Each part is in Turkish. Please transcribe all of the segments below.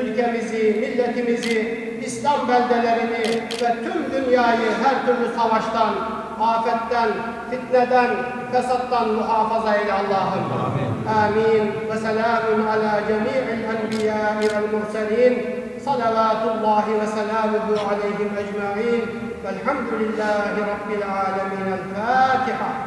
ülkemizi, milletimizi, İslam beldelerini ve tüm dünyayı her türlü savaştan, afetten, fitneden, fesattan muhafaza eyle Allah'ım. Amin. Ve selamun ala cemi'il enbiya'i vel murselin. Salavatullahi ve selamuhu aleyhim ecma'in. Velhamdülillahi Rabbil alemin. El Fatiha.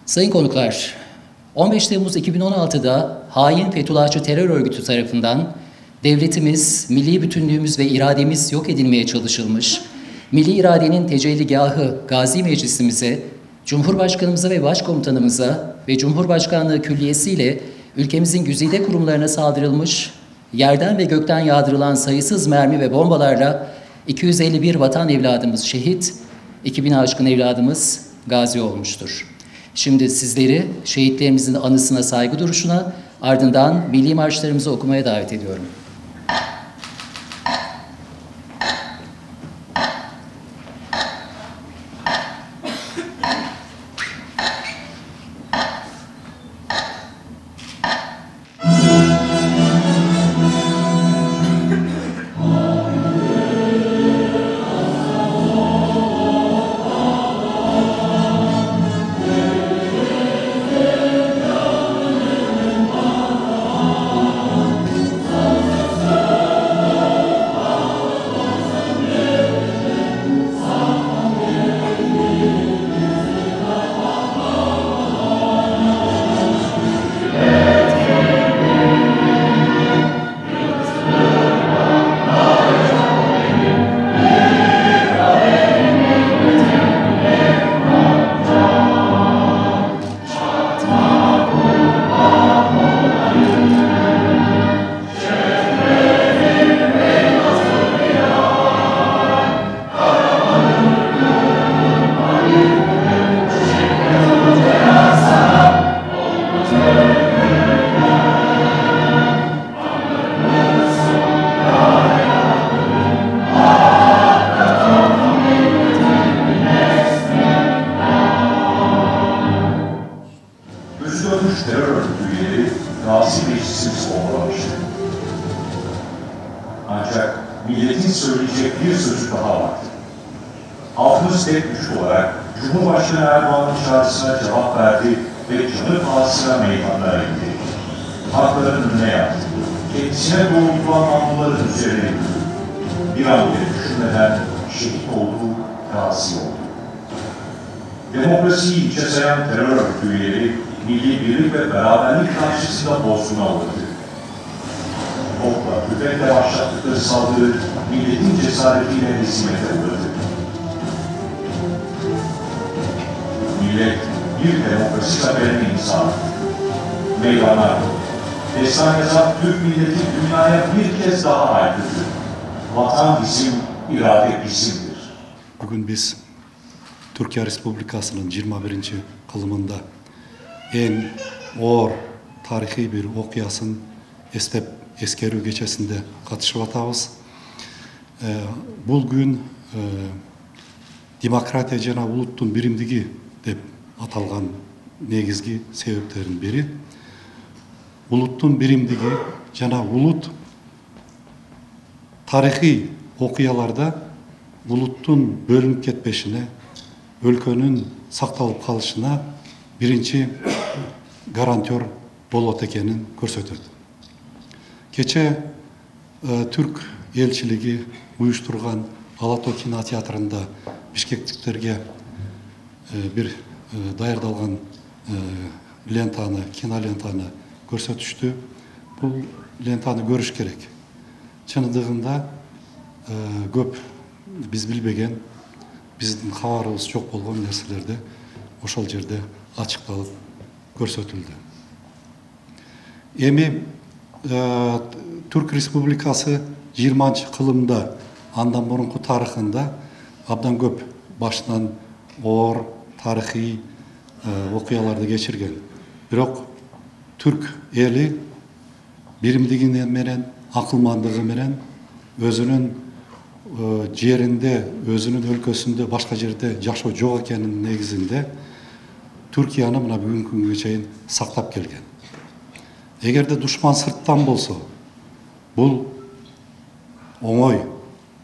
Sayın konuklar, 15 Temmuz 2016'da hain Fethullahçı terör örgütü tarafından devletimiz, milli bütünlüğümüz ve irademiz yok edilmeye çalışılmış, milli iradenin tecelligahı Gazi Meclisimize, Cumhurbaşkanımıza ve Başkomutanımıza ve Cumhurbaşkanlığı Külliyesi'yle ülkemizin güzide kurumlarına saldırılmış, yerden ve gökten yağdırılan sayısız mermi ve bombalarla 251 vatan evladımız şehit, 2000'e aşkın evladımız gazi olmuştur. Şimdi sizleri şehitlerimizin anısına saygı duruşuna, ardından milli marşlarımızı okumaya davet ediyorum. Terör örgütü üyeleri Gazi Meclisimiz olmamıştı. Ancak milletin söyleyecek bir sözü daha vardı. Halkımız tek güç olarak Cumhurbaşkanı Erdoğan'ın çağrısına cevap verdi ve canı pahasına meydanlara indi. Hakların önüne yattı. Kendisine doğrultulan namluların üzerine yürüdü. Bir an bile düşünmeden şehit oldu, gazi oldu. Demokrasiyi içe sayan terör örgütü üyeleri milli birlik ve beraberlik karşısında bozguna uğradı. Okla, tüfekle başlattıkları saldırı milletin cesaretiyle hezimete uğradı. Millet bir demokrasi zaferini imza attı. Meydanlar, destan yazan Türk milleti dünyaya bir kez daha aykırdı. Vatan bizim, irade bizimdir. Bugün biz Türkiye Respublikası'nın 21. kılımında en ağır tarihi bir okuyasın Estep Eskeri geçesinde katışıp atağız. Bugün demokratiya jana uluttun birimdigi dep atalgan negizgi sebeplerin biri. Uluttun birimdigi jana ulut tarihi okuyalarda uluttun bölünüp ketpeşine, өлкөнүн сакталып калышына биринчи гарантер болот экенин көрсөтөт. Кече түрк элчилиги уюштурган Ала тоо кинотеатрында бишкектиктерге бир даярдалган лентаны, кинолентаны көрсөтүштү. Бул лентаны көрүш керек. Чындыгында көп биз билбеген, биздин кабарыбыз жок болгон нерселерди ошол жерде ачыкталып көрсөтүлдү. Эми Түрк Республикасы 20-кылымда, андан мурунку тарыхында абдан көп башынан оор тарыхый окуяларды кечирген. Бирок түрк эли биримдиги менен, акылмандыгы менен өзүнүн жеринде, өзүнүн өлкөсүндө башка жерде жашоо жок экенин негизинде Түркияны мына бүгүнкү күнгө чейин сактап келген. Эгерде душман сырттан болсо, бул оңой,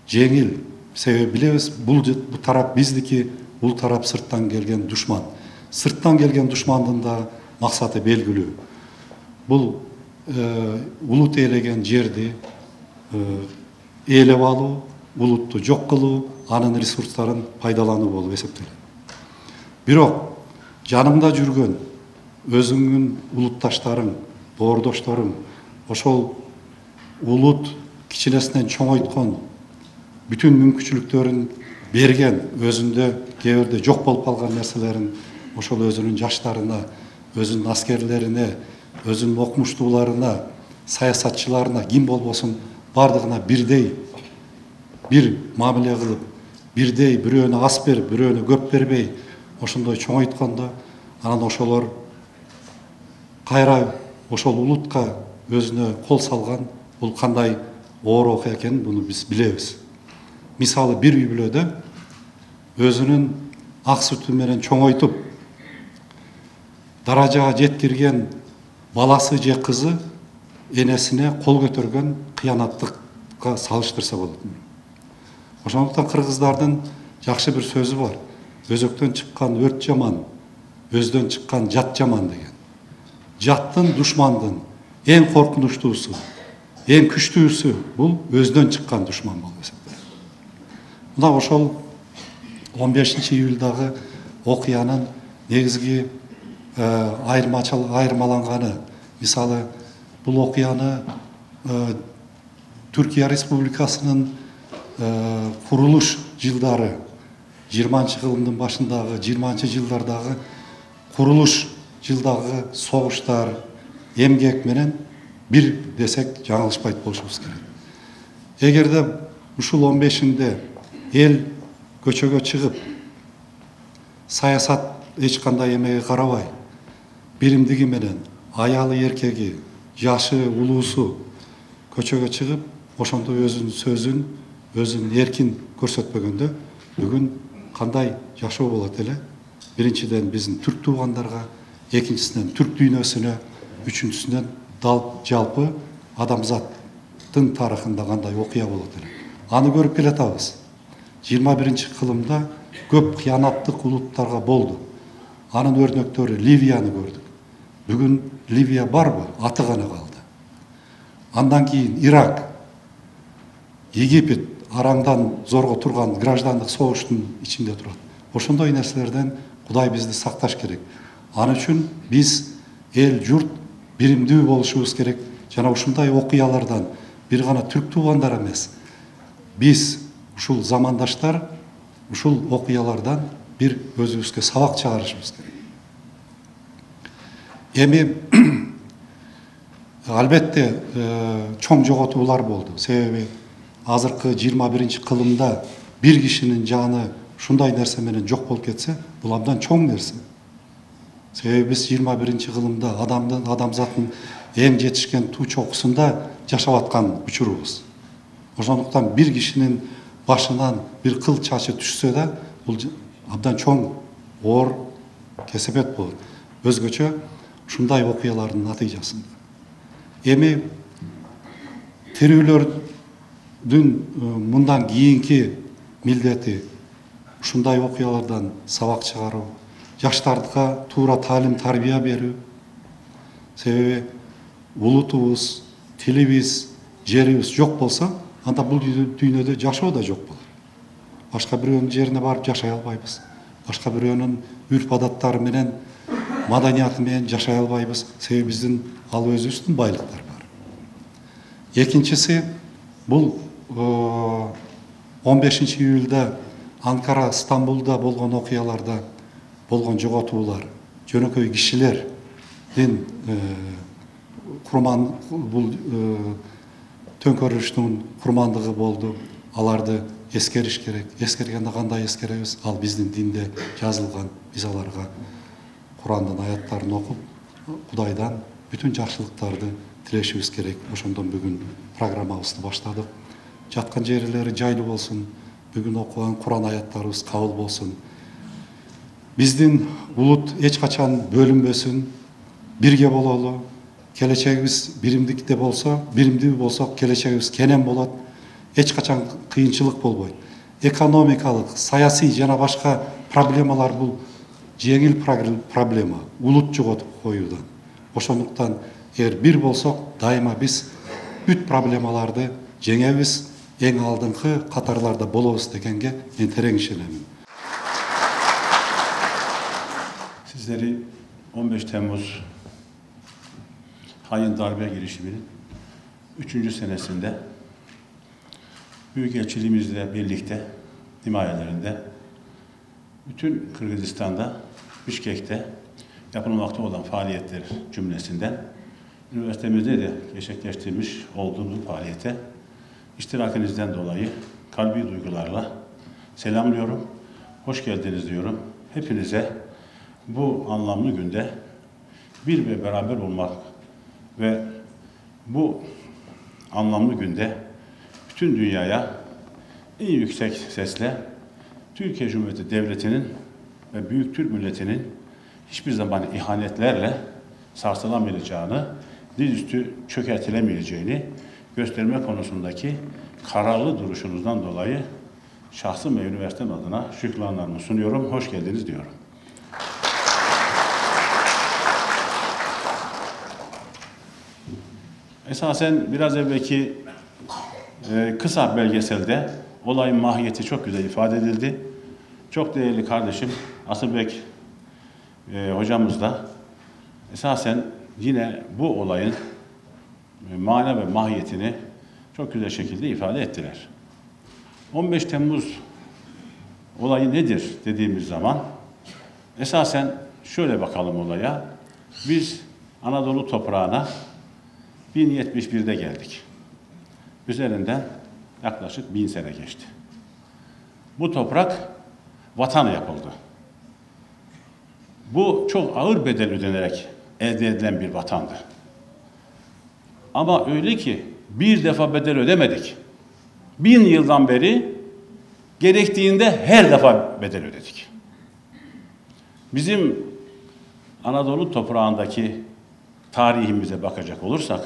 жеңил. Себеби билебиз, бул тарап биздики, бул тарап сырттан келген душман. Сырттан келген душмандын да максаты белгилүү. Бул улут ээлеген жерди ээлеп алуу, улутту жок кылуу, анын ресурстарын пайдалануу болуп эсептелет. Бирок жаныңда жүргөн өзүңдүн улутташтарың, боордошторуң, ошол улут кичинесинен чоңойткон бүтүн мүмкүнчүлүктөрүн берген, өзүндө кээ бирде жок болуп калган нерселерин ошол өзүнүн жаштарына, өзүнүн аскерлерине, өзүнүн окумуштууларына, саясатчыларына, ким болбосун бардыгына бирдей бир мамиле кылып, бирдей бирөөнө аз берип, бирөөнө көп бербей, ошондой чоңойткондо, анан ошолор кайра ошол улутка өзүнө кол салган, бул кандай оор окуя экенин буну биз билебиз. Мисалы, бир үй бүлөдө өзүнүн ак сүтү менен чоңойтуп, даражага жеткирген баласы же кызы энесине кол көтөргөн кыянаттыкка салыштырса болот. Ошондуктан кыргыздардын жакшы бир сөзү бар. Өзөктөн чыккан өрт жаман, өздөн чыккан жат жаман деген. Жаттын, душмандын эң коркунучтуусу, эң күчтүүсү бул өздөн чыккан душман болуп эсептелет. Мына ошол 15-июльдагы окуянын негизги айырмаланганы, мисалы, бул окуяны Түркия Республикасынын курулуш жылдары, 20-кылымдын башындагы, 20-жылдардагы курулуш жылдагы согуштар, эмгек менен бир десек жаңылышпайт болушубуз керек. Эгерде ушул 15-inde эл көчөгө чыгып, саясат эч кандай эмеге карабай, биримдиги менен аялы эркеги, жашы, улуусу көчөгө чыгып, ошондо өзүнүн сөзүн, өзүнүн эркин көрсөтпөгөндө бүгүн кандай жашоо болот эле? Биринчиден биздин түрк туугандарга, экинчисинен түрк дүйнөсүнө, үчүнчүсүнөн жалпы адамзаттын тарыхында кандай окуя болот эле? Аны көрүп келатабыз. 21-кылымда көп кыянаттык улуттарга болду. Анын өрнөктөрү Ливияны көрдүк. Бүгүн Ливия барбы? Аты гана калды. Андан кийин Ирак, Египет араңдан зорго турган граждандык согуштун ичинде турат. Ошондой нерселерден Кудай бизди сакташ керек. Аны үчүн биз эл журт биримдүү болушубуз керек. Жана ушундай окуялардан бир гана түрк туугандар эмес, биз ушул замандаштар ушул окуялардан бир өзүбүзгө сабак чыгарышыбыз керек. Эми албетте чоң жоготуулар болду. Себеби азыркы 21-кылымда бир кишинин жаны ушундай нерсе менен жок болуп кетсе, бул абдан чоң нерсе. Себеби биз 21-кылымда адамзаттын эң жетишкен туу чокусунда жашап аткан учурубуз. Ошондуктан бир кишинин башынан бир кыл чачы түшсө да, бул абдан чоң оор кесепет болот. Өзгөчө ушундай окуялардын натыйжасында. Эми тирүүлөрдүн мындан кийинки милдети ушундай окуялардан сабак чыгаруу, жаштарга туура таалим тарбия берүү. Себеби улутубуз, тилибиз, жерибиз жок болсо, анда бул дүйнөдө жашоо да жок болот. Башка бирөөнүн жерине барып жашай албайбыз. Башка бирөөнүн үрп адаттары менен, маданияты менен жашай албайбыз. Себеби биздин ал өзүбүздүн байлыктар бар. Экинчиси, бул 15 июлда Анкара, Стамбулда болгон окуяларда болгон жоготуулар, жөнөкөй кишилердин бул төңкөрүштүн курмандыгы болду. Аларды эскериш керек. Эскергенде кандай эскеребиз? Ал биздин динде жазылган. Биз аларга Курандын аяттарын окуп, Кудайдан бүтүн жакшылыктарды тилешибиз керек. Ошондон бүгүн программабызды баштадык. Жаткан жерлери жайлуу болсун. Бүгүн окуган Куран аяттарыбыз кабыл болсун. Биздин улут эч качан бөлүнбөсүн, бирге бололу. Келечегибиз биримдикте болсо, биримдүү болсок, келечегибиз кенен болот. Эч качан кыйынчылык болбойт. Экономикалык, саясий жана башка проблемалар бул жеңил проблема. Улут жоготуп коюудан. Ошондуктан эгер бир болсок, дайыма биз бүт проблемаларды жеңебиз, эң алдыңкы катарларда болобуз дегенге мен терең ишенемин. Sizleri 15 Temmuz hain darbe girişiminin 3. senesinde Büyükelçiliğimizle birlikte himayelerinde bütün Kırgızistan'da, Bişkek'te yapılmakta olan faaliyetler cümlesinden üniversitemizde de gerçekleştirmiş olduğumuz faaliyete iştirakinizden dolayı kalbi duygularla selamlıyorum. Hoş geldiniz diyorum. Hepinize bu anlamlı günde bir ve beraber olmak ve bu anlamlı günde bütün dünyaya en yüksek sesle Türkiye Cumhuriyeti Devleti'nin ve Büyük Türk Milleti'nin hiçbir zaman ihanetlerle sarsılamayacağını, dizüstü çökertilemeyeceğini gösterme konusundaki kararlı duruşunuzdan dolayı şahsım ve üniversitem adına şükranlarımı sunuyorum. Hoş geldiniz diyorum. Esasen biraz evvelki kısa belgeselde olayın mahiyeti çok güzel ifade edildi. Çok değerli kardeşim Asılbek hocamız da esasen yine bu olayın mana ve mahiyetini çok güzel şekilde ifade ettiler. 15 Temmuz olayı nedir dediğimiz zaman esasen şöyle bakalım olaya. Biz Anadolu toprağına 1071'de geldik. Üzerinden yaklaşık 1000 sene geçti. Bu toprak vatan yapıldı. Bu çok ağır bedel ödenerek elde edilen bir vatandı. Ama öyle ki bir defa bedel ödemedik. 1000 yıldan beri gerektiğinde her defa bedel ödedik. Bizim Anadolu toprağındaki tarihimize bakacak olursak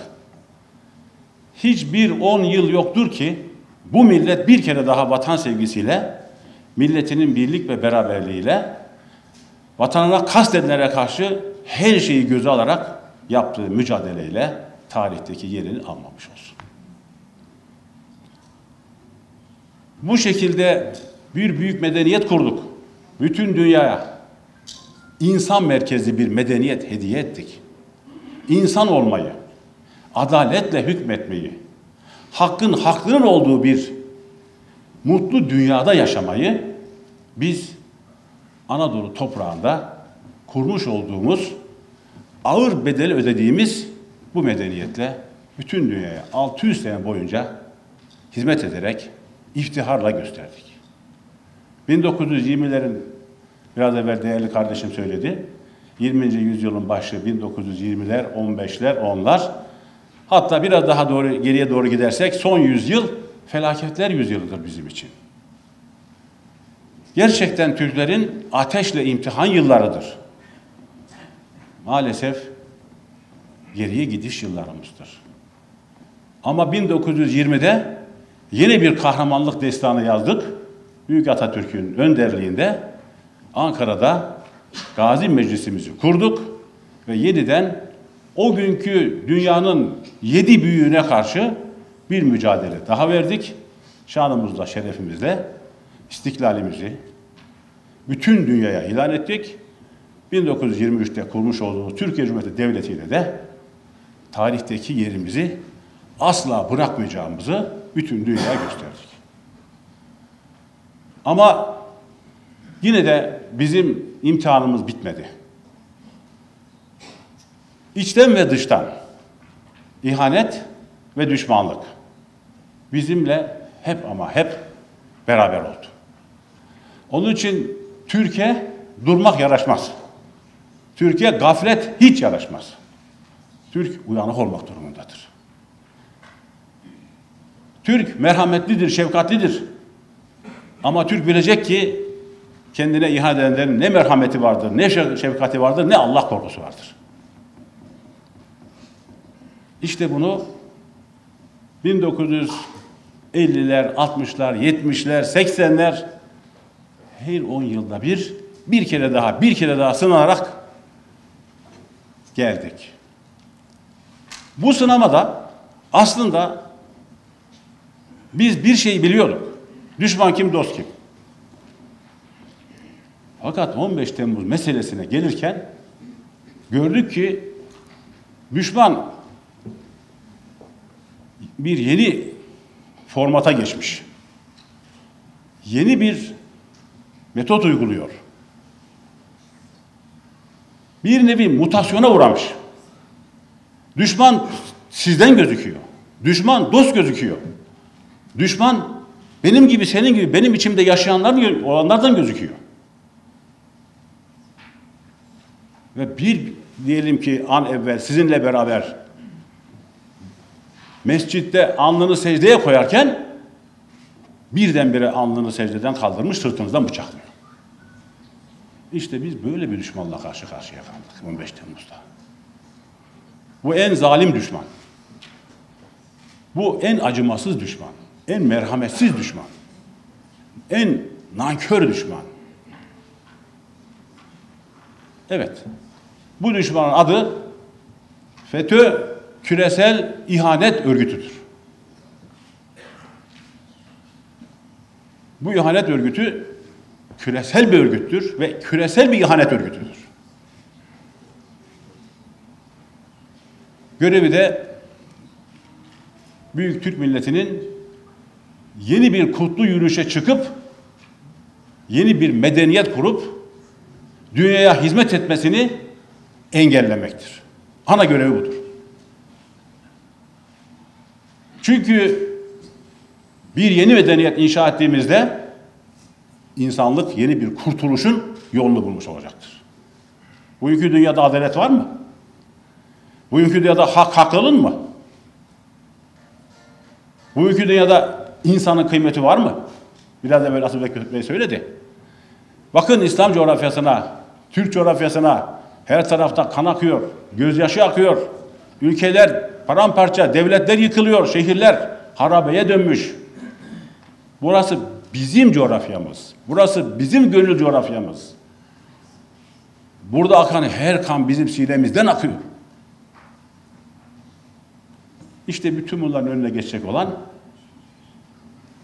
hiçbir 10 yıl yoktur ki bu millet bir kere daha vatan sevgisiyle, milletinin birlik ve beraberliğiyle, vatanına kastedilere karşı her şeyi göze alarak yaptığı mücadeleyle tarihteki yerini almamış olsun. Bu şekilde bir büyük medeniyet kurduk. Bütün dünyaya insan merkezli bir medeniyet hediye ettik. İnsan olmayı, adaletle hükmetmeyi, hakkın haklının olduğu bir mutlu dünyada yaşamayı biz Anadolu toprağında kurmuş olduğumuz, ağır bedel ödediğimiz bu medeniyetle bütün dünyaya 600 sene boyunca hizmet ederek iftiharla gösterdik. 1920'lerin biraz evvel değerli kardeşim söyledi. 20. yüzyılın başı 1920'ler, 15'ler, 10'lar. Hatta biraz daha geriye doğru gidersek son yüzyıl felaketler yüzyılıdır bizim için. Gerçekten Türklerin ateşle imtihan yıllarıdır. Maalesef geriye gidiş yıllarımızdır. Ama 1920'de yeni bir kahramanlık destanı yazdık. Büyük Atatürk'ün önderliğinde Ankara'da Gazi Meclisimizi kurduk ve yeniden o günkü dünyanın 7 büyüğüne karşı bir mücadele daha verdik. Şanımızla, şerefimizle istiklalimizi bütün dünyaya ilan ettik. 1923'te kurmuş olduğumuz Türkiye Cumhuriyeti Devleti'yle de tarihteki yerimizi asla bırakmayacağımızı bütün dünyaya gösterdik. Ama yine de bizim imtihanımız bitmedi. İçten ve dıştan ihanet ve düşmanlık bizimle hep ama hep beraber oldu. Onun için Türkiye durmak yaraşmaz. Türkiye gaflet hiç yaraşmaz. Türk uyanık olmak durumundadır. Türk merhametlidir, şefkatlidir. Ama Türk bilecek ki kendine ihanet edenlerin ne merhameti vardır, ne şefkati vardır, ne Allah korkusu vardır. İşte bunu 1950'ler, 60'lar, 70'ler, 80'ler her 10 yılda bir kere daha sınanarak geldik. Bu sınamada aslında biz bir şeyi biliyorduk. Düşman kim, dost kim? Fakat 15 Temmuz meselesine gelirken gördük ki düşman bir yeni formata geçmiş. Yeni bir metot uyguluyor. Bir nevi mutasyona uğramış. Düşman sizden gözüküyor. Düşman dost gözüküyor. Düşman benim gibi, senin gibi, benim içimde yaşayanlar olanlardan gözüküyor. Ve bir diyelim ki an evvel sizinle beraber mescitte alnını secdeye koyarken birdenbire alnını secdeden kaldırmış, sırtınızdan bıçaklıyor. İşte biz böyle bir düşmanla karşı karşıya kaldık 15 Temmuz'da. Bu en zalim düşman. Bu en acımasız düşman. En merhametsiz düşman. En nankör düşman. Evet. Bu düşmanın adı FETÖ Küresel İhanet Örgütü'dür. Bu ihanet örgütü küresel bir örgüttür ve küresel bir ihanet örgütüdür. Görevi de Büyük Türk milletinin yeni bir kutlu yürüyüşe çıkıp yeni bir medeniyet kurup dünyaya hizmet etmesini engellemektir. Ana görevi budur. Çünkü bir yeni medeniyet inşa ettiğimizde insanlık yeni bir kurtuluşun yolunu bulmuş olacaktır. Bugünkü dünyada adalet var mı? Bugünkü dünyada haklılığın mı? Bugünkü dünyada insanın kıymeti var mı? Biraz evvel Asıl Bekir Bey söyledi. Bakın İslam coğrafyasına, Türk coğrafyasına her tarafta kan akıyor, gözyaşı akıyor. Ülkeler paramparça, devletler yıkılıyor, şehirler harabeye dönmüş. Burası bizim coğrafyamız. Burası bizim gönül coğrafyamız. Burada akan her kan bizim sinemizden akıyor. İşte bütün bunların önüne geçecek olan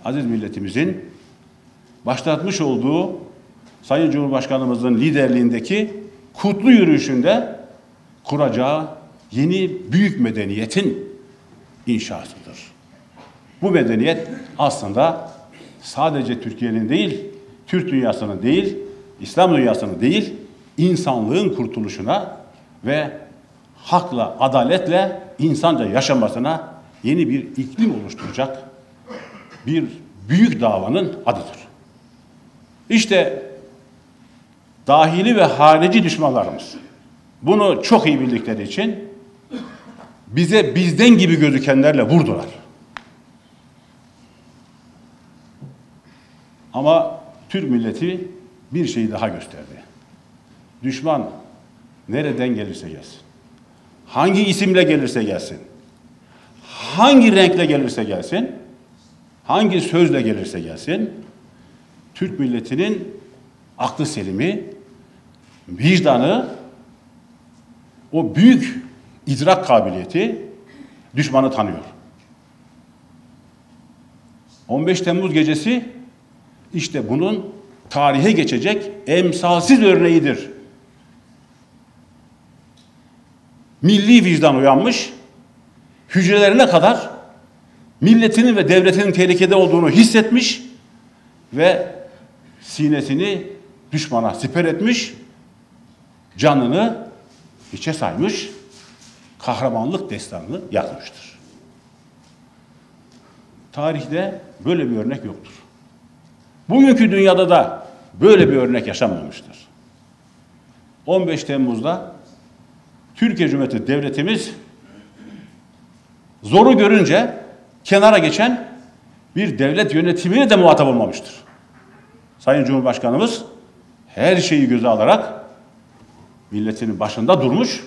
aziz milletimizin başlatmış olduğu Sayın Cumhurbaşkanımızın liderliğindeki kutlu yürüyüşünde kuracağı yeni büyük medeniyetin inşasıdır. Bu medeniyet aslında sadece Türkiye'nin değil, Türk dünyasının değil, İslam dünyasının değil, insanlığın kurtuluşuna ve hakla, adaletle insanca yaşamasına yeni bir iklim oluşturacak bir büyük davanın adıdır. İşte dahili ve harici düşmanlarımız bunu çok iyi bildikleri için bize bizden gibi gözükenlerle vurdular. Ama Türk milleti bir şeyi daha gösterdi. Düşman nereden gelirse gelsin, hangi isimle gelirse gelsin, hangi renkle gelirse gelsin, hangi sözle gelirse gelsin, Türk milletinin aklı selimi, vicdanı, o büyük idrak kabiliyeti düşmanı tanıyor. 15 Temmuz gecesi işte bunun tarihe geçecek emsalsiz örneğidir. Milli vicdan uyanmış, hücrelerine kadar milletinin ve devletinin tehlikede olduğunu hissetmiş ve sinesini düşmana siper etmiş, canını hiçe saymış, kahramanlık destanını yazmıştır. Tarihte böyle bir örnek yoktur. Bugünkü dünyada da böyle bir örnek yaşanmamıştır. 15 Temmuz'da Türkiye Cumhuriyeti Devletimiz zoru görünce kenara geçen bir devlet yönetimiyle de muhatap olmamıştır. Sayın Cumhurbaşkanımız her şeyi göze alarak milletinin başında durmuş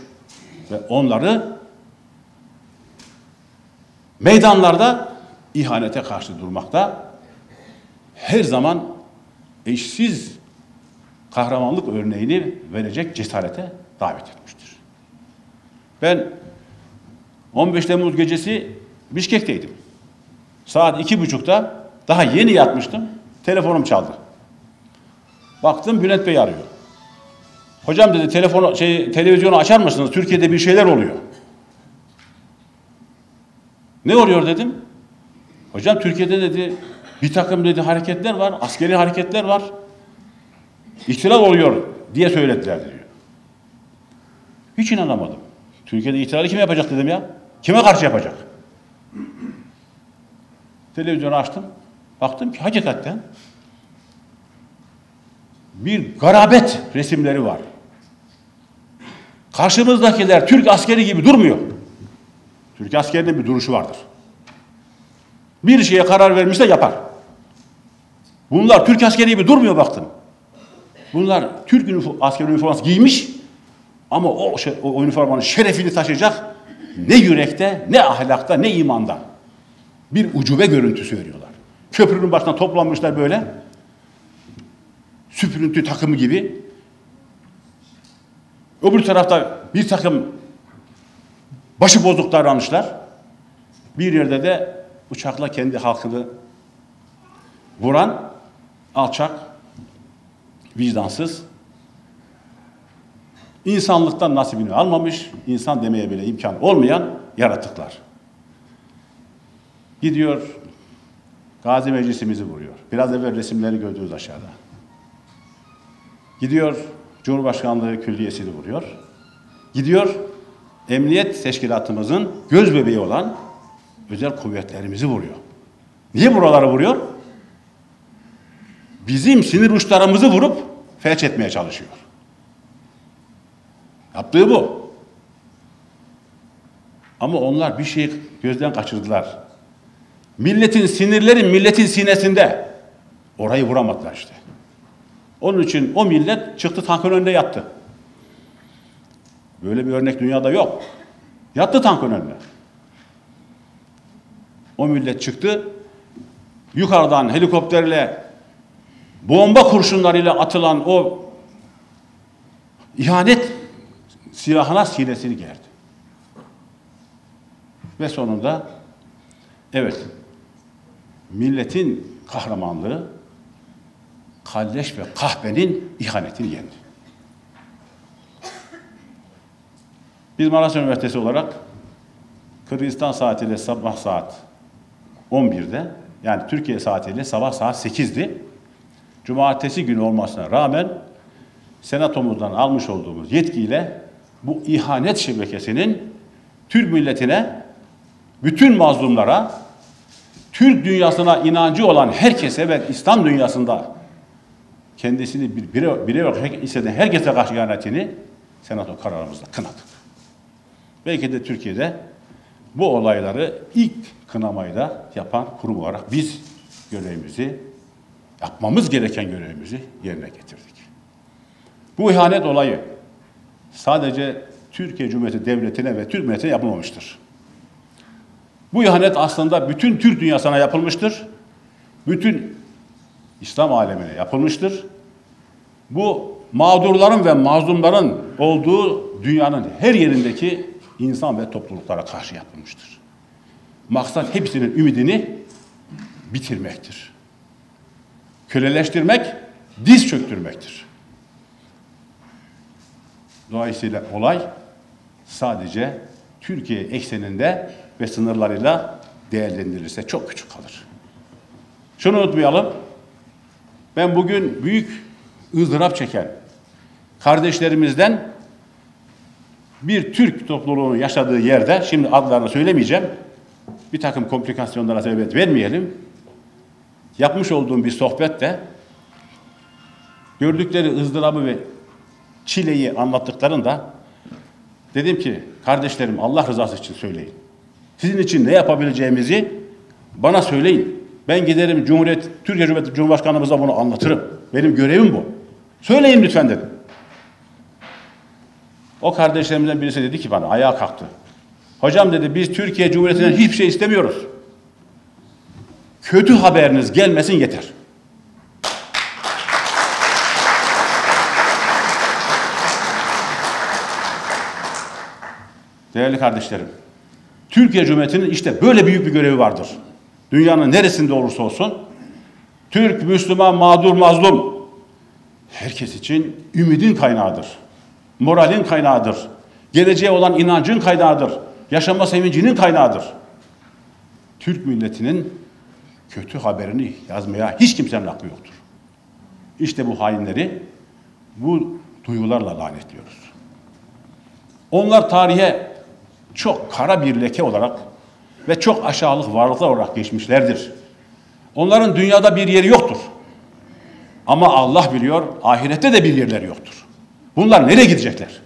ve onları meydanlarda ihanete karşı durmakta her zaman eşsiz kahramanlık örneğini verecek cesarete davet etmiştir. Ben 15 Temmuz gecesi Bişkek'teydim. Saat 2.30'da daha yeni yatmıştım. Telefonum çaldı. Baktım Bülent Bey arıyor. Hocam dedi televizyonu açar mısınız? Türkiye'de bir şeyler oluyor. Ne oluyor dedim. Hocam Türkiye'de dedi bir takım dedi hareketler var, askeri hareketler var. İhtilal oluyor diye söylediler diyor. Hiç inanamadım. Türkiye'de ihtilali kim yapacak dedim ya. Kime karşı yapacak? Televizyonu açtım. Baktım ki hakikaten bir garabet resimleri var. Karşımızdakiler Türk askeri gibi durmuyor. Türk askerinin bir duruşu vardır. Bir şeye karar vermişse yapar. Bunlar Türk askeri gibi durmuyor baktım. Bunlar Türk askeri üniforması giymiş ama o üniformanın şerefini taşıyacak ne yürekte, ne ahlakta, ne imanda bir ucube görüntüsü veriyorlar. Köprünün başına toplanmışlar böyle. Süprüntü takımı gibi. Öbür tarafta bir takım başı bozuk davranışlar. Bir yerde de uçakla kendi halkını vuran alçak, vicdansız, insanlıktan nasibini almamış, insan demeye bile imkan olmayan yaratıklar. Gidiyor, Gazi Meclisimizi vuruyor. Biraz evvel resimleri gördünüz aşağıda. Gidiyor, Cumhurbaşkanlığı Külliyesi'ni vuruyor. Gidiyor, Emniyet Teşkilatımızın göz bebeği olan özel kuvvetlerimizi vuruyor. Niye buraları vuruyor? Bizim sinir uçlarımızı vurup felç etmeye çalışıyor. Yaptığı bu. Ama onlar bir şeyi gözden kaçırdılar. Milletin sinirleri milletin sinesinde. Orayı vuramadılar işte. Onun için o millet çıktı tankın önünde yattı. Böyle bir örnek dünyada yok. Yattı tankın önünde. O millet çıktı. Yukarıdan helikopterle bomba kurşunlarıyla atılan o ihanet silahına sinesini gerdi. Ve sonunda evet milletin kahramanlığı Kalleş ve Kahpe'nin ihanetini yendi. Biz Maraş Üniversitesi olarak Kırgızistan saatiyle sabah saat 11'de yani Türkiye saatiyle sabah saat 8'di. Cumartesi günü olmasına rağmen senatomuzdan almış olduğumuz yetkiyle bu ihanet şebekesinin Türk milletine, bütün mazlumlara, Türk dünyasına inancı olan herkese ve İslam dünyasında kendisini bir birey olarak hisseden herkese karşı ihanetini senato kararımızla kınadık. Belki de Türkiye'de bu olayları ilk kınamayı da yapan kurum olarak biz görevimizi, yapmamız gereken görevimizi yerine getirdik. Bu ihanet olayı sadece Türkiye Cumhuriyeti Devleti'ne ve Türk milletine yapılmamıştır. Bu ihanet aslında bütün Türk dünyasına yapılmıştır. Bütün İslam alemine yapılmıştır. Bu mağdurların ve mazlumların olduğu dünyanın her yerindeki insan ve topluluklara karşı yapılmıştır. Maksat hepsinin ümidini bitirmektir. Köleleştirmek, diz çöktürmektir. Dolayısıyla olay sadece Türkiye ekseninde ve sınırlarıyla değerlendirilirse çok küçük kalır. Şunu unutmayalım, ben bugün büyük ızdırap çeken kardeşlerimizden bir Türk topluluğunun yaşadığı yerde, şimdi adlarını söylemeyeceğim, bir takım komplikasyonlara sebebiyet vermeyelim, yapmış olduğum bir sohbette gördükleri ızdırabı ve çileyi anlattıklarında dedim ki, kardeşlerim Allah rızası için söyleyin. Sizin için ne yapabileceğimizi bana söyleyin. Ben giderim Türkiye Cumhuriyeti Cumhurbaşkanımıza bunu anlatırım. Benim görevim bu. Söyleyin lütfen dedim. O kardeşlerimden birisi dedi ki bana, ayağa kalktı. Hocam dedi, biz Türkiye Cumhuriyeti'nden hiçbir şey istemiyoruz. Kötü haberiniz gelmesin yeter. Değerli kardeşlerim, Türkiye Cumhuriyeti'nin işte böyle büyük bir görevi vardır. Dünyanın neresinde olursa olsun, Türk, Müslüman, mağdur, mazlum, herkes için ümidin kaynağıdır. Moralin kaynağıdır. Geleceğe olan inancın kaynağıdır. Yaşama sevincinin kaynağıdır. Türk milletinin kötü haberini yazmaya hiç kimsenin hakkı yoktur. İşte bu hainleri bu duygularla lanetliyoruz. Onlar tarihe çok kara bir leke olarak ve çok aşağılık varlıklar olarak geçmişlerdir. Onların dünyada bir yeri yoktur. Ama Allah biliyor, ahirette de bir yerleri yoktur. Bunlar nereye gidecekler?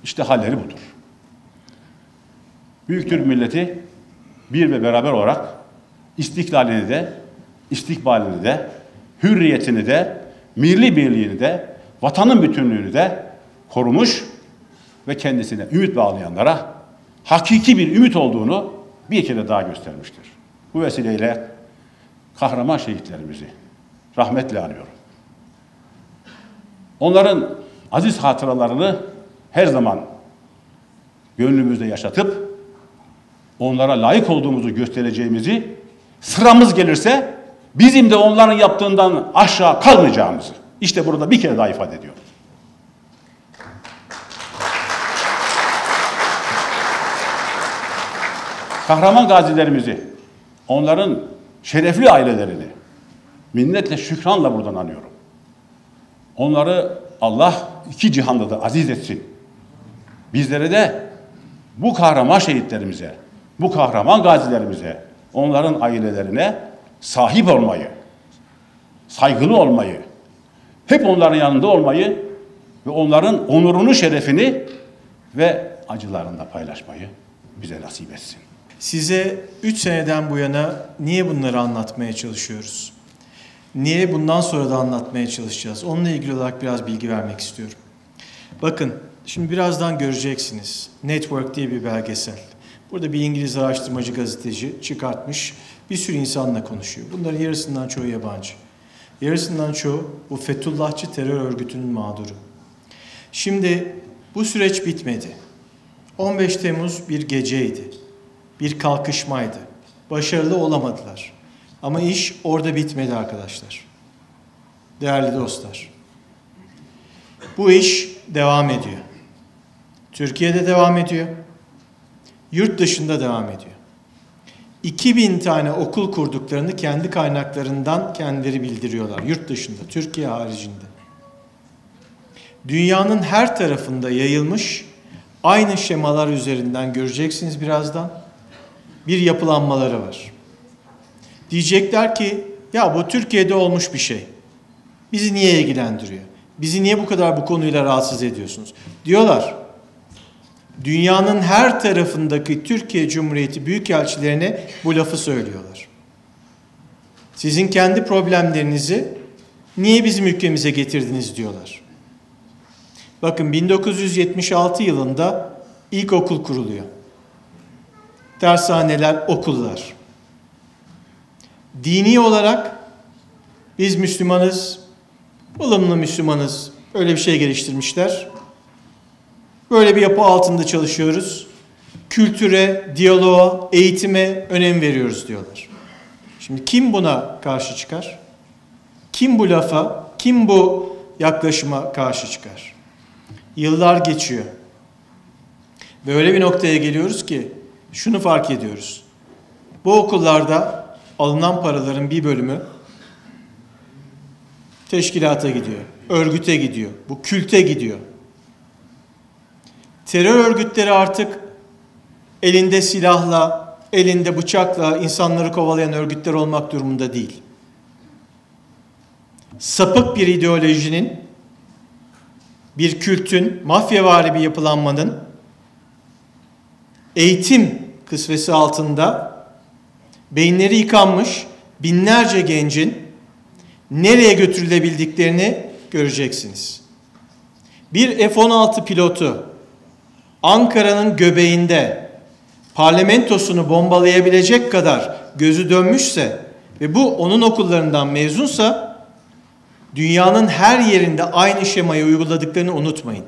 İşte halleri budur. Büyük Türk milleti bir ve beraber olarak istiklalini de, istikbalini de, hürriyetini de, milli birliğini de, vatanın bütünlüğünü de korumuş ve kendisine ümit bağlayanlara hakiki bir ümit olduğunu bir kere daha göstermiştir. Bu vesileyle kahraman şehitlerimizi rahmetle anıyorum. Onların aziz hatıralarını her zaman gönlümüzde yaşatıp onlara layık olduğumuzu göstereceğimizi, sıramız gelirse bizim de onların yaptığından aşağı kalmayacağımızı işte burada bir kere daha ifade ediyorum. Kahraman gazilerimizi, onların şerefli ailelerini minnetle, şükranla buradan anıyorum. Onları Allah iki cihanda da aziz etsin. Bizlere de bu kahraman şehitlerimize, bu kahraman gazilerimize, onların ailelerine sahip olmayı, saygılı olmayı, hep onların yanında olmayı ve onların onurunu, şerefini ve acılarını da paylaşmayı bize nasip etsin. Size 3 seneden bu yana niye bunları anlatmaya çalışıyoruz? Niye bundan sonra da anlatmaya çalışacağız? Onunla ilgili olarak biraz bilgi vermek istiyorum. Bakın, şimdi birazdan göreceksiniz. Network diye bir belgesel. Burada bir İngiliz araştırmacı gazeteci çıkartmış, bir sürü insanla konuşuyor. Bunların yarısından çoğu yabancı. Yarısından çoğu bu Fethullahçı terör örgütünün mağduru. Şimdi bu süreç bitmedi. 15 Temmuz bir geceydi. Bir kalkışmaydı. Başarılı olamadılar. Ama iş orada bitmedi arkadaşlar. Değerli dostlar. Bu iş devam ediyor. Türkiye'de devam ediyor. Yurt dışında devam ediyor. 2000 tane okul kurduklarını kendi kaynaklarından kendileri bildiriyorlar. Yurt dışında, Türkiye haricinde. Dünyanın her tarafında yayılmış, aynı şemalar üzerinden göreceksiniz birazdan, bir yapılanmaları var. Diyecekler ki, ya bu Türkiye'de olmuş bir şey. Bizi niye ilgilendiriyor? Bizi niye bu kadar bu konuyla rahatsız ediyorsunuz? Diyorlar. Dünyanın her tarafındaki Türkiye Cumhuriyeti büyükelçilerine bu lafı söylüyorlar. Sizin kendi problemlerinizi niye bizim ülkemize getirdiniz diyorlar. Bakın 1976 yılında ilkokul kuruluyor. Dershaneler, okullar. Dini olarak biz Müslümanız, ılımlı Müslümanız. Öyle bir şey geliştirmişler. Böyle bir yapı altında çalışıyoruz. Kültüre, diyaloğa, eğitime önem veriyoruz diyorlar. Şimdi kim buna karşı çıkar? Kim bu lafa, kim bu yaklaşıma karşı çıkar? Yıllar geçiyor. Ve öyle bir noktaya geliyoruz ki şunu fark ediyoruz. Bu okullarda alınan paraların bir bölümü teşkilata gidiyor, örgüte gidiyor, bu külte gidiyor. Terör örgütleri artık elinde silahla, elinde bıçakla insanları kovalayan örgütler olmak durumunda değil. Sapık bir ideolojinin, bir kültün, mafyavari bir yapılanmanın eğitim kısvesi altında beyinleri yıkanmış binlerce gencin nereye götürülebildiklerini göreceksiniz. Bir F-16 pilotu Ankara'nın göbeğinde parlamentosunu bombalayabilecek kadar gözü dönmüşse ve bu onun okullarından mezunsa dünyanın her yerinde aynı şemayı uyguladıklarını unutmayın.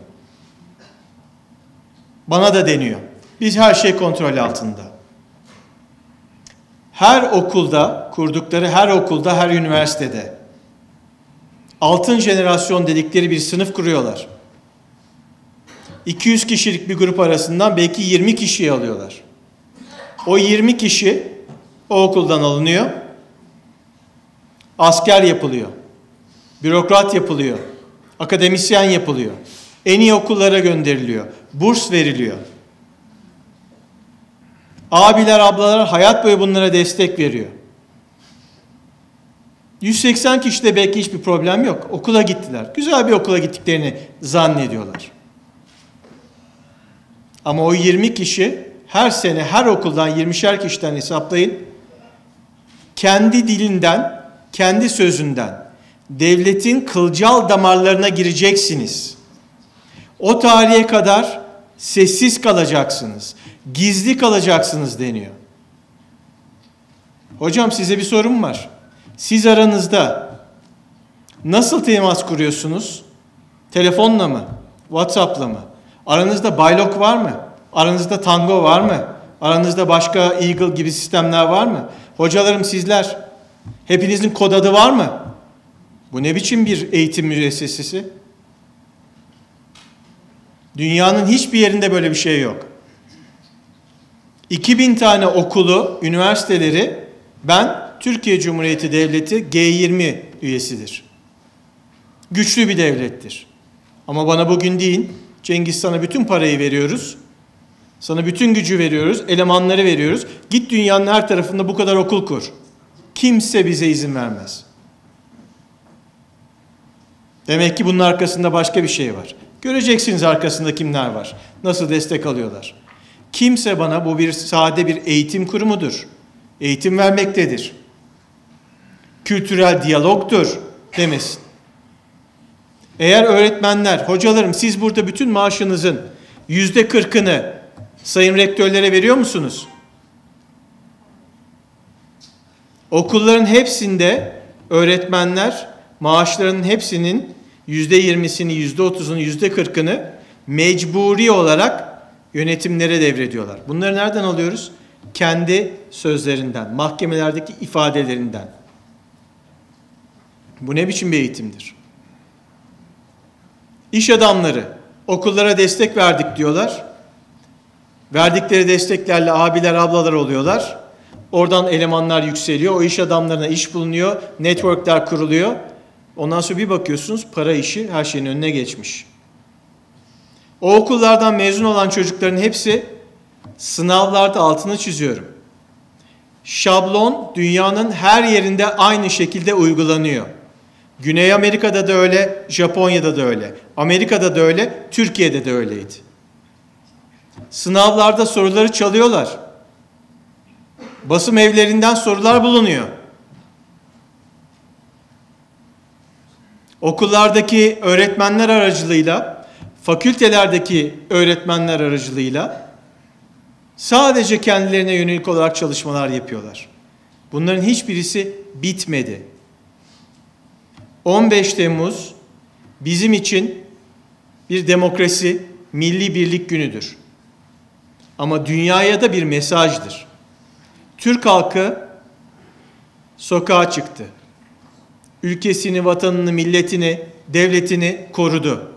Bana da deniyor. Biz her şey kontrol altında. Her okulda, kurdukları her okulda, her üniversitede altın jenerasyon dedikleri bir sınıf kuruyorlar. 200 kişilik bir grup arasından belki 20 kişiyi alıyorlar. O 20 kişi o okuldan alınıyor. Asker yapılıyor. Bürokrat yapılıyor. Akademisyen yapılıyor. En iyi okullara gönderiliyor. Burs veriliyor. Abiler, ablalar hayat boyu bunlara destek veriyor. 180 kişide belki hiçbir problem yok. Okula gittiler. Güzel bir okula gittiklerini zannediyorlar. Ama o 20 kişi her sene her okuldan 20'şer kişiden hesaplayın. Kendi dilinden, kendi sözünden devletin kılcal damarlarına gireceksiniz. O tarihe kadar sessiz kalacaksınız. Gizli kalacaksınız deniyor. Hocam size bir sorum var. Siz aranızda nasıl temas kuruyorsunuz? Telefonla mı? WhatsApp'la mı? Aranızda Baylok var mı? Aranızda Tango var mı? Aranızda başka Eagle gibi sistemler var mı? Hocalarım sizler, hepinizin kod adı var mı? Bu ne biçim bir eğitim müessesesi? Dünyanın hiçbir yerinde böyle bir şey yok. 2000 tane okulu, üniversiteleri Türkiye Cumhuriyeti Devleti G20 üyesidir. Güçlü bir devlettir. Ama bana bugün deyin, Cengiz sana bütün parayı veriyoruz, sana bütün gücü veriyoruz, elemanları veriyoruz. Git dünyanın her tarafında bu kadar okul kur. Kimse bize izin vermez. Demek ki bunun arkasında başka bir şey var. Göreceksiniz arkasında kimler var, nasıl destek alıyorlar. Kimse bana bu bir sade bir eğitim kurumudur, eğitim vermektedir, kültürel diyalogtur demesin. Eğer öğretmenler, hocalarım siz burada bütün maaşınızın %40'ını sayın rektörlere veriyor musunuz? Okulların hepsinde öğretmenler maaşlarının hepsinin %20'sini, %30'unu, %40'ını mecburi olarak yönetimlere devrediyorlar. Bunları nereden alıyoruz? Kendi sözlerinden, mahkemelerdeki ifadelerinden. Bu ne biçim bir eğitimdir? İş adamları okullara destek verdik diyorlar. Verdikleri desteklerle abiler, ablalar oluyorlar. Oradan elemanlar yükseliyor. O iş adamlarına iş bulunuyor. Networkler kuruluyor. Ondan sonra bir bakıyorsunuz para işi her şeyin önüne geçmiş. O okullardan mezun olan çocukların hepsi sınavlarda altını çiziyorum. Şablon dünyanın her yerinde aynı şekilde uygulanıyor. Güney Amerika'da da öyle, Japonya'da da öyle. Amerika'da da öyle, Türkiye'de de öyleydi. Sınavlarda soruları çalıyorlar. Basım evlerinden sorular bulunuyor. Okullardaki öğretmenler aracılığıyla, fakültelerdeki öğretmenler aracılığıyla sadece kendilerine yönelik olarak çalışmalar yapıyorlar. Bunların hiçbirisi bitmedi. 15 Temmuz bizim için bir demokrasi, milli birlik günüdür. Ama dünyaya da bir mesajdır. Türk halkı sokağa çıktı. Ülkesini, vatanını, milletini, devletini korudu.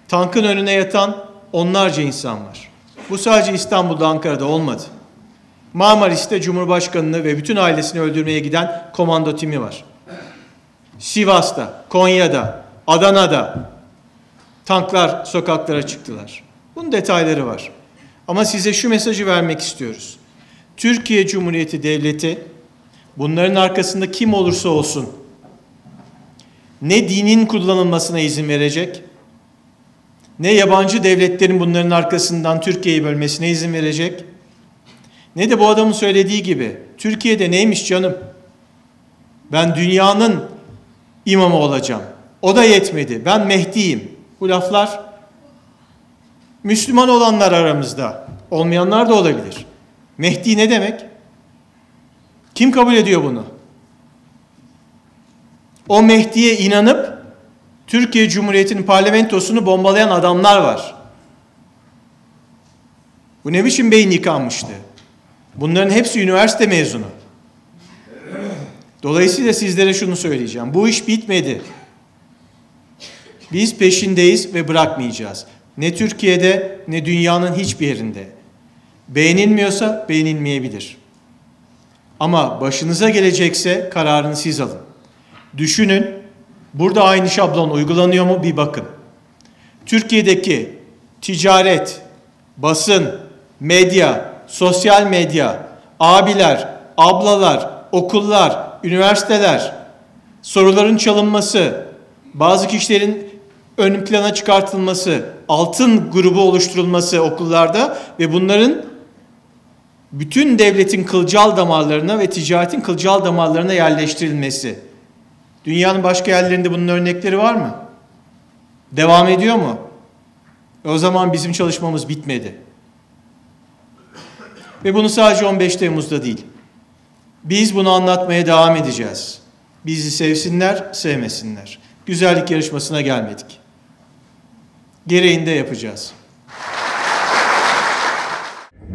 Tankın önüne yatan onlarca insan var. Bu sadece İstanbul'da, Ankara'da olmadı. Marmaris'te Cumhurbaşkanı'nı ve bütün ailesini öldürmeye giden komando timi var. Sivas'ta, Konya'da, Adana'da tanklar sokaklara çıktılar. Bunun detayları var. Ama size şu mesajı vermek istiyoruz. Türkiye Cumhuriyeti Devleti, bunların arkasında kim olursa olsun, ne dinin kullanılmasına izin verecek, ne yabancı devletlerin bunların arkasından Türkiye'yi bölmesine izin verecek, ne de bu adamın söylediği gibi, Türkiye'de neymiş canım, ben dünyanın imamı olacağım, o da yetmedi, ben Mehdi'yim. Bu laflar Müslüman olanlar aramızda, olmayanlar da olabilir. Mehdi ne demek? Kim kabul ediyor bunu? O Mehdi'ye inanıp Türkiye Cumhuriyeti'nin parlamentosunu bombalayan adamlar var. Bu ne biçim beyin yıkanmıştı? Bunların hepsi üniversite mezunu. Dolayısıyla sizlere şunu söyleyeceğim. Bu iş bitmedi. Biz peşindeyiz ve bırakmayacağız. Ne Türkiye'de ne dünyanın hiçbir yerinde. Beğenilmiyorsa beğenilmeyebilir. Ama başınıza gelecekse kararını siz alın. Düşünün, burada aynı şablon uygulanıyor mu bir bakın. Türkiye'deki ticaret, basın, medya, sosyal medya, abiler, ablalar, okullar, üniversiteler, soruların çalınması, bazı kişilerin ön plana çıkartılması, altın grubu oluşturulması okullarda ve bunların bütün devletin kılcal damarlarına ve ticaretin kılcal damarlarına yerleştirilmesi. Dünyanın başka yerlerinde bunun örnekleri var mı? Devam ediyor mu? O zaman bizim çalışmamız bitmedi. Ve bunu sadece 15 Temmuz'da değil. Biz bunu anlatmaya devam edeceğiz. Bizi sevsinler, sevmesinler. Güzellik yarışmasına gelmedik. Gereğini de yapacağız.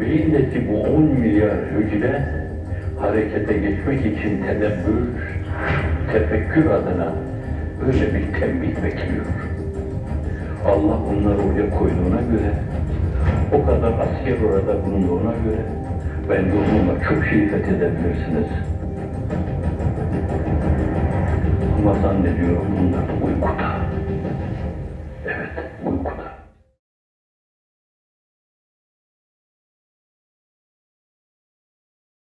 Beyindeki bu 10 milyar hücre harekete geçmek için tedebbür, tefekkür adına böyle bir tembih bekliyor. Allah onları oraya koyduğuna göre, o kadar asker orada bulunduğuna göre, bence onunla çok şey fethedebilirsiniz. Ama zannediyorum bunlar uykuda. Evet, uykuda.